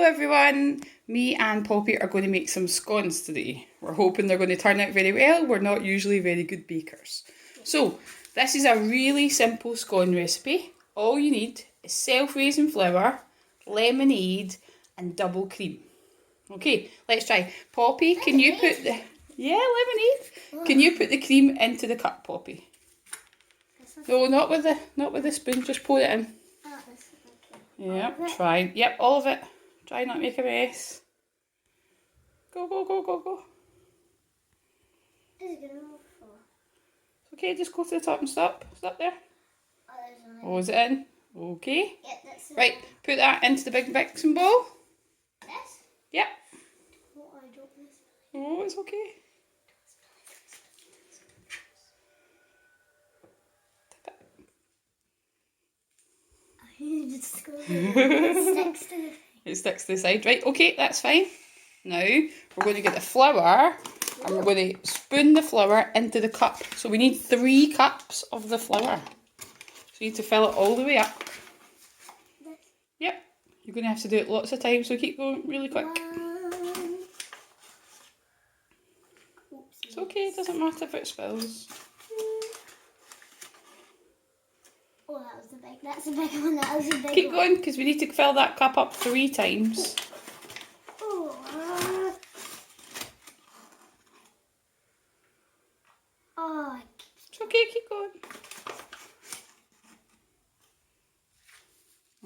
everyone, me and Poppy are going to make some scones today. We're hoping they're going to turn out very well. We're not usually very good bakers. So, this is a really simple scone recipe. All you need is self-raising flour, lemonade and double cream. Okay, let's try. Poppy, can you put the... Yeah, lemonade. Can you put the cream into the cup, Poppy? No, not with the spoon, just pour it in. Yeah, try. Yep, all of it. Try not to make a mess. Go, go, go, go, go. It's okay, just go to the top and stop. Stop there. Oh, is it in? Okay. Yep, that's it. Right, put that into the big mixing bowl. This? Yep. Oh, it's okay. It sticks to the side. Right, okay, that's fine. Now, we're going to get the flour and we're going to spoon the flour into the cup. So we need 3 cups of the flour. So you need to fill it all the way up. Yep, you're going to have to do it lots of times, so keep going really quick. It's okay, it doesn't matter if it spills. Oh, that's a big one, that was a big one. Keep going, because we need to fill that cup up 3 times. It's okay, keep going.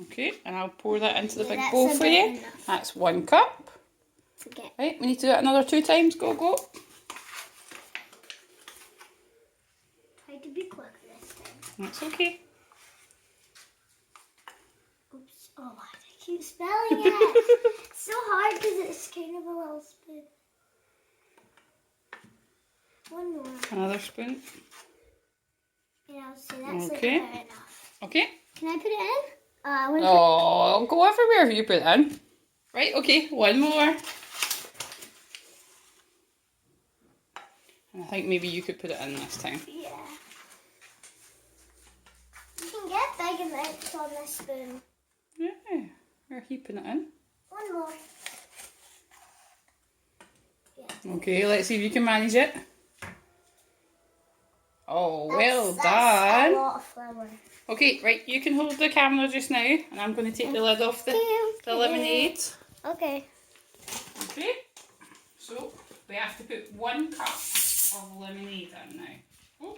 Okay, and I'll pour that into the big bowl for you. Enough. That's 1 cup. Okay. Right, we need to do it another 2 times. Go, go. Try to be quick this time. That's okay. Oops. Oh, why did I keep spelling it? It's so hard because it's kind of a little spoon. 1 more. Another spoon. Yeah, so that's okay. Like enough. Okay. Can I put it in? Oh, go everywhere you put it in. Right, okay, 1 more. And I think maybe you could put it in this time. Yeah. You can get big amounts on this spoon. Yeah, we're heaping it in. 1 more. Yeah. Okay, let's see if you can manage it. Oh, well done. That's a lot of flour. Okay, right, you can hold the camera just now, and I'm going to take the lid off the lemonade. Okay. Okay, so we have to put 1 cup of lemonade in now. Oh,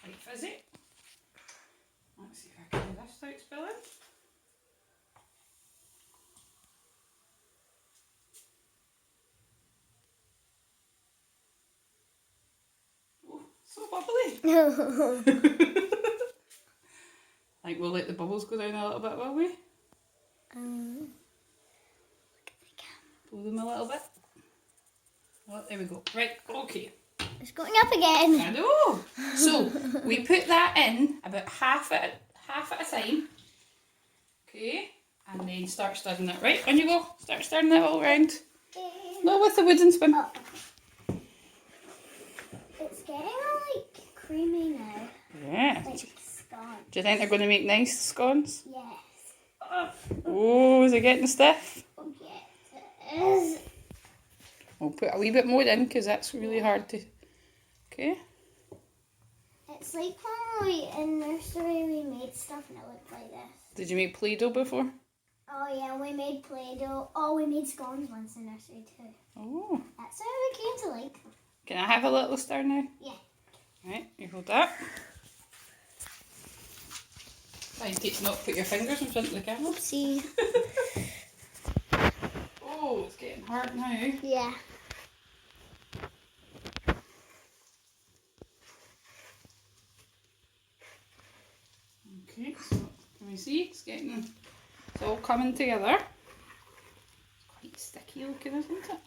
quite fizzy. Let's see if I can do this without spilling. Oh, so bubbly. I think we'll let the bubbles go down a little bit, will we? Look at the camera. Blow them a little bit. Oh, there we go. Right, okay. It's going up again. I know. So we put that in about half at a time. Okay, and then start stirring it. Right, on you go. Start stirring it all round. Not with the wooden spoon. Oh. It's getting like creamy now. Yeah. Like scones. Do you think they're going to make nice scones? Yes. Oh, is it getting stiff? Oh, yes, it is. We'll put a wee bit more in because that's really hard to... Okay. It's like when we in nursery we made stuff and it looked like this. Did you make Play-Doh before? Oh yeah, we made Play-Doh. Oh, we made scones once in nursery too. Oh. That's how we came to like them. Can I have a little stir now? Yeah. Right, you hold that. Try and not put your fingers in front of the camera. Oopsie. Oh, it's getting hard now. Yeah. Okay, so can we see? It's all coming together. It's quite sticky looking, isn't it?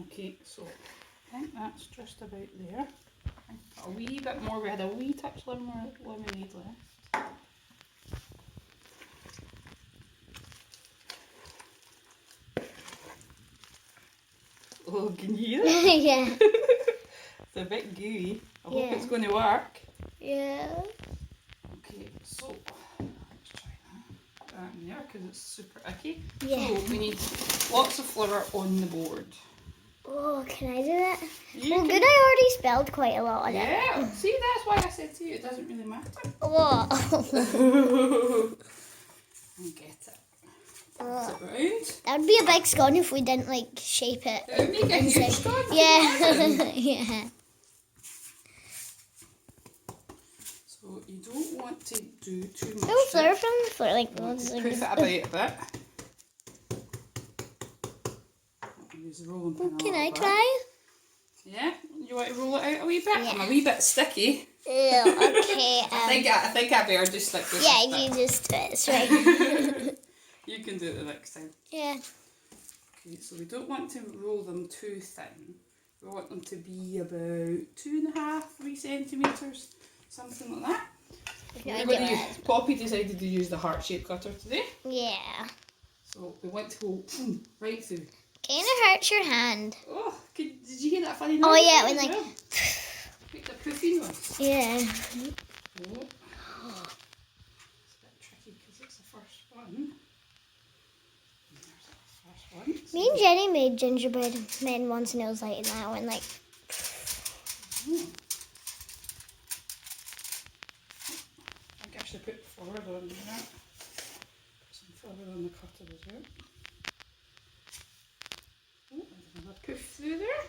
Okay, so I think that's just about there. A wee bit more. We had a wee touch lemonade left. Oh, can you hear it? Yeah. It's a bit gooey. I hope it's going to work. Yeah. Okay, so let's try that. Put that in there. because it's super icky. Yeah. So we need lots of flour on the board. Oh, can I do that? You Well, can- good, I already spelled quite a lot on it. Yeah, see, that's why I said to you it doesn't really matter. Whoa. And get it. Pass it round. That would be a big scone if we didn't, like, shape it. It would make a huge scone. Yeah. Yeah. So you don't want to do too much. Oh, flour from the floor, like, You want to like puff it about a bit. Use the rolling pin a Can I little bit. try? Yeah, you want to roll it out a wee bit? Yeah. I'm a wee bit sticky. Ew, okay. I think I better just stick with Yeah, this you bit. just do it. It's right. You can do it the next time. Yeah. Okay, so we don't want to roll them too thin. We want them to be about 2.5, 3 centimetres, something like that. Okay, We're I do gonna it. Poppy decided to use the heart-shaped cutter today. Yeah. So we want to go right through. Kind of hurts your hand. Oh, did you hear that funny noise? Oh, yeah, when as like... well? Make the poofy noise. Yeah. Oh. It's a bit tricky because it's the first one. And there's the first one. Me and Jenny made gingerbread men once and it was like that one, like... Hmm. I think I should put flour on there. Put some flour on the cutter as well. Oh, there's another poof through there.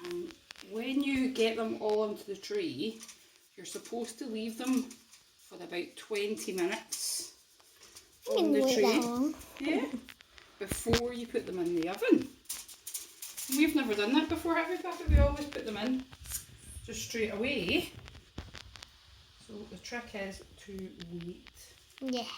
And when you get them all onto the tray, you're supposed to leave them for about 20 minutes on the tray. Yeah, before you put them in the oven. We've never done that before, have we, Papa? We always put them in just straight away. So the trick is to wait. Yeah.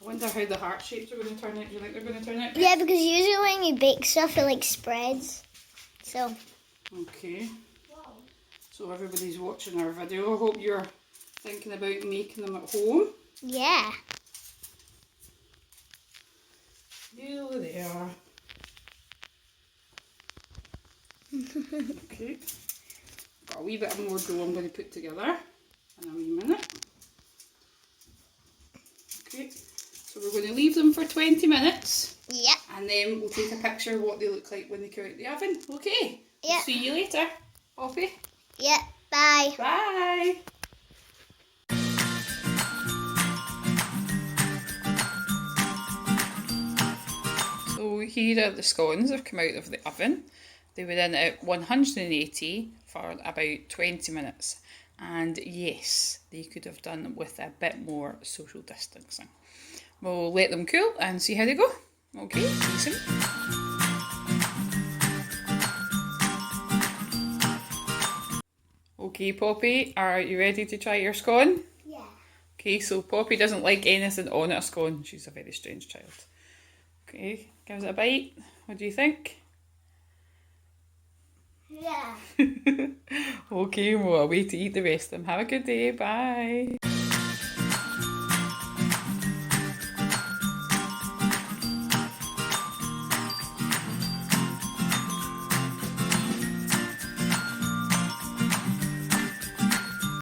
I wonder how the heart shapes are going to turn out. Do you think they're going to turn out? Yeah, because usually when you bake stuff, it like spreads. So. Okay. So everybody's watching our video. I hope you're thinking about making them at home. Yeah. Here they are. Okay. Got a wee bit more dough I'm going to put together in a wee minute. Okay. So we're going to leave them for 20 minutes. Yep. And then we'll take a picture of what they look like when they come out the oven. Okay. Yep. See you later, Poppy. Yep. Bye. Bye. So here are the scones that have come out of the oven. They were in at 180 for about 20 minutes. And yes, they could have done with a bit more social distancing. We'll let them cool and see how they go. Okay, see you soon. Okay, Poppy, are you ready to try your scone? Yeah. Okay, so Poppy doesn't like anything on a scone. She's a very strange child. Okay, give it a bite. What do you think? Yeah. Okay, well, I'll wait to eat the rest of them. Have a good day. Bye.